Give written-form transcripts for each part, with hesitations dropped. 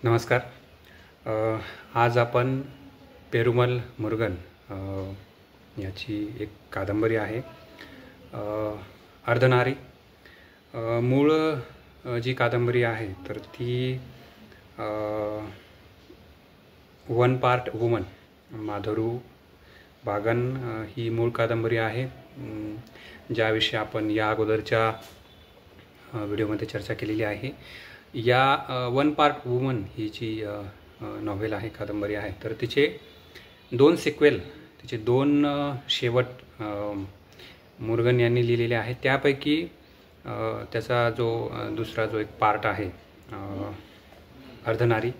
नमस्कार. आज आपण पेरुमल मुरुगन याची एक कादंबरी आहे अर्धनारी. मूळ जी कादंबरी आहे तर ती वन पार्ट वुमन माधुरू बागन ही मूळ कादंबरी आहे, ज्याविषयी आपण या अगोदरच्या व्हिडिओमध्ये चर्चा केलेली आहे. या वन पार्ट वुमन ही जी नॉव्हेल आहे, कादंबरी आहे, तर तिचे दोन सिक्वेल, तिचे दोन शेवट मुरुगन यांनी लिहिलेले आहेत. त्यापैकी त्याचा जो दुसरा जो एक पार्ट आहे अर्धनारी,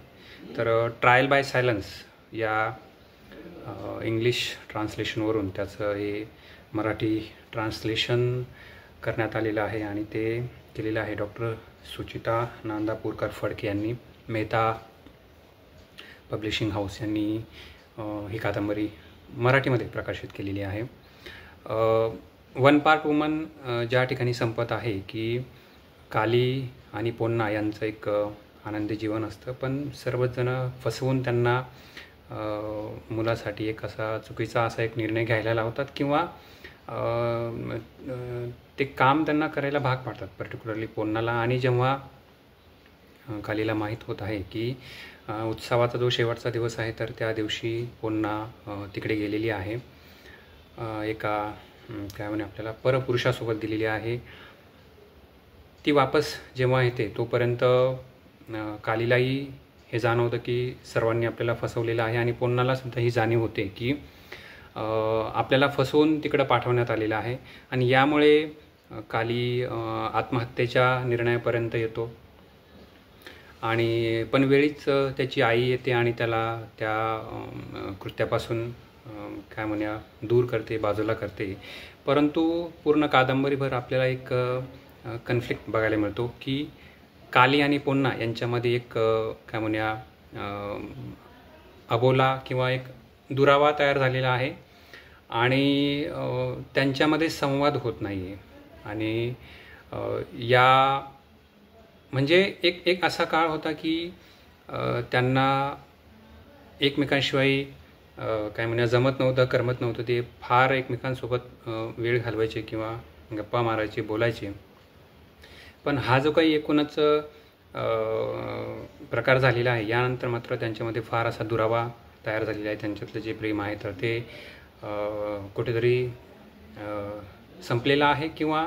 तर ट्रायल बाय सायलन्स या इंग्लिश ट्रान्सलेशनवरून त्याचं हे मराठी ट्रान्सलेशन करण्यात आलेलं आहे आणि ते केलेलं आहे डॉक्टर सुचिता नांदापूरकर फडके यांनी. मेहता पब्लिशिंग हाऊस यांनी ही कादंबरी मराठीमध्ये प्रकाशित केलेली आहे. वन पार्ट वुमन ज्या ठिकाणी संपत आहे की काली आणि पोन्ना यांचं एक आनंदी जीवन असतं, पण सर्वच जण फसवून त्यांना मुलासाठी एक चुकीचा असा एक निर्णय घ्यायला लावतात किंवा ते काम त्यांना करायला भाग पाडतात, पर्टिक्युलरली पोन्नाला. आणि जेव्हा कालीला माहीत होत आहे की उत्सवाचा जो शेवटचा दिवस आहे, तर त्या दिवशी पोन्ना तिकडे गेलेली आहे, एका काय म्हणे आपल्याला परपुरुषासोबत दिलेली आहे. ती वापस जेव्हा येते तोपर्यंत कालीलाही हे जाणवतं की सर्वांनी आपल्याला फसवलेलं आहे आणि पोन्नालासुद्धा ही जाणीव होते की आपल्याला फसवून तिकडं पाठवण्यात आलेलं आहे. आणि यामुळे काली आत्महत्येच्या निर्णयापर्यंत येतो. आणि पण वेळीच त्याची आई येते आणि त्याला त्या कृत्यापासून काय म्हणूया दूर करते, बाजूला करते. परंतु पूर्ण कादंबरीभर आपल्याला एक कन्फ्लिक्ट बघायला मिळतो की काली आणि पोन्ना यांच्यामध्ये एक काय म्हणूया अबोला किंवा एक दुरावा तयार झालेला आहे आणि त्यांच्यामध्ये संवाद होत नाही आहे. आणि या म्हणजे एक असा काळ होता की त्यांना एकमेकांशिवाय काय म्हणूया जमत नव्हतं, करमत नव्हतं. ते फार एकमेकांसोबत वेळ घालवायचे किंवा गप्पा मारायचे, बोलायचे. पण हा जो काही एकूणच प्रकार झालेला आहे, यानंतर मात्र त्यांच्यामध्ये फार असा दुरावा तयार झालेला आहे. त्यांच्यातलं जे प्रेम आहे तर ते कुठेतरी संपलेलं आहे किंवा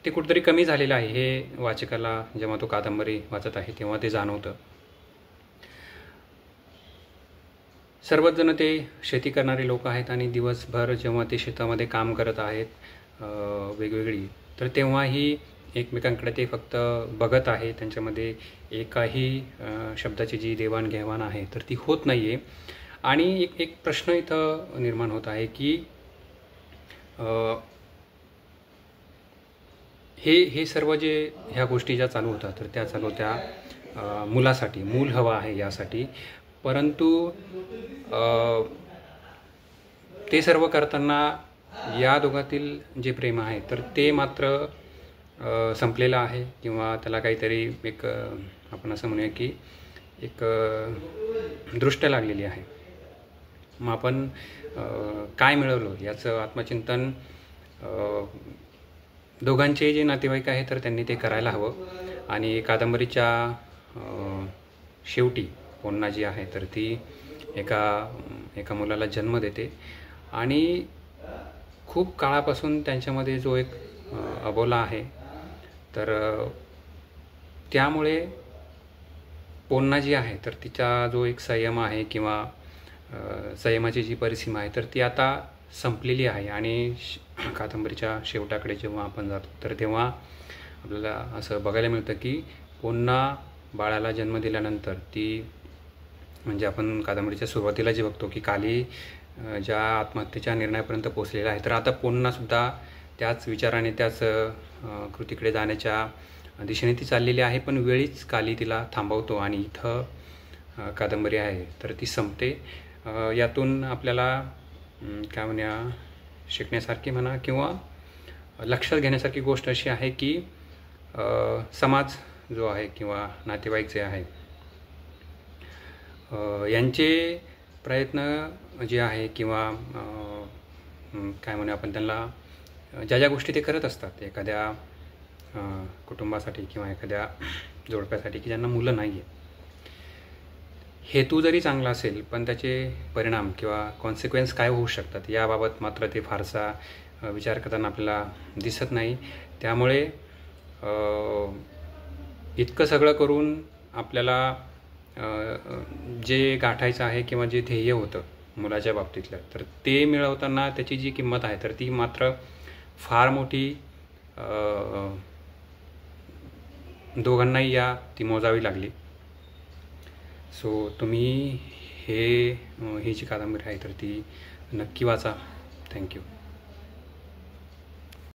ते कुठेतरी कमी झालेलं आहे. हे वाचकाला जेव्हा तो कादंबरी वाचत आहे तेव्हा ते जाणवतं. सर्वच जण ते शेती करणारे लोक आहेत आणि दिवसभर जेव्हा ते शेतामध्ये काम करत आहेत वेगवेगळी, तर तेव्हाही एकमेकांकडे ते फक्त बघत आहे. त्यांच्यामध्ये एकाही शब्दाची जी देवाणघेवाण आहे तर ती होत नाही आहे. आणि एक प्रश्न इथं निर्माण होत आहे की हे सर्व जे ह्या गोष्टी ज्या चालू होतात तर त्या चालू होत्या मुलासाठी, मूल हवं आहे यासाठी. परंतु ते सर्व करताना या दोघातील जे प्रेम आहे तर ते मात्र संपलेलं आहे किंवा त्याला काहीतरी एक आपण असं म्हणूया की एक दृष्ट लागलेली आहे. मग आपण काय मिळवलं याचं आत्मचिंतन दोघांचे जे नातेवाईक आहे तर त्यांनी ते करायला हवं. आणि कादंबरीच्या शेवटी पोन्ना जी आहे तर ती एका मुलाला जन्म देते आणि खूप काळापासून त्यांच्यामध्ये जो एक अबोला आहे तर त्यामुळे पोन्ना जी आहे तर तिचा जो एक संयम आहे किंवा संयमाची जी परिसीमा आहे तर ती आता संपलेली आहे. आणि कादंबरीच्या शेवटाकडे जेव्हा आपण जातो तर तेव्हा आपल्याला असं बघायला मिळतं की पोन्ना बाळाला जन्म दिल्यानंतर ती म्हणजे आपण कादंबरीच्या सुरुवातीला जे बघतो की काली ज्या आत्महत्येच्या निर्णयापर्यंत पोचलेला आहे तर आता पोन्नासुद्धा त्याच विचाराने त्याच कृतीकडे जाण्याच्या दिशेने ती चाललेली आहे. पण वेळीच काली तिला थांबवतो आणि इथं कादंबरी आहे तर ती संपते. यातून आपल्याला काय म्हणूया शिकण्यासारखी म्हणा किंवा लक्षात घेण्यासारखी गोष्ट अशी आहे की समाज जो आहे किंवा नातेवाईक जे आहे यांचे प्रयत्न जे आहे किंवा काय म्हणू आपण त्यांना ज्या ज्या गोष्टी ते करत असतात एखाद्या कुटुंबासाठी किंवा एखाद्या जोडप्यासाठी की ज्यांना मुलं नाही आहे, हेतू जरी चांगला असेल पण त्याचे परिणाम किंवा कॉन्सिक्वेन्स काय होऊ शकतात याबाबत मात्र ते फारसा विचार करताना आपल्याला दिसत नाही. त्यामुळे इतकं सगळं करून आपल्याला जे गाठायचं आहे किंवा जे ध्येय होतं मुलाच्या बाबतीतलं, तर ते मिळवताना त्याची जी किंमत आहे तर ती मात्र फार मोठी दोघांनाही ती मोजावी लागली. सो तुम्ही ही जी कादंबरी आहे तर ती नक्की वाचा. थँक्यू.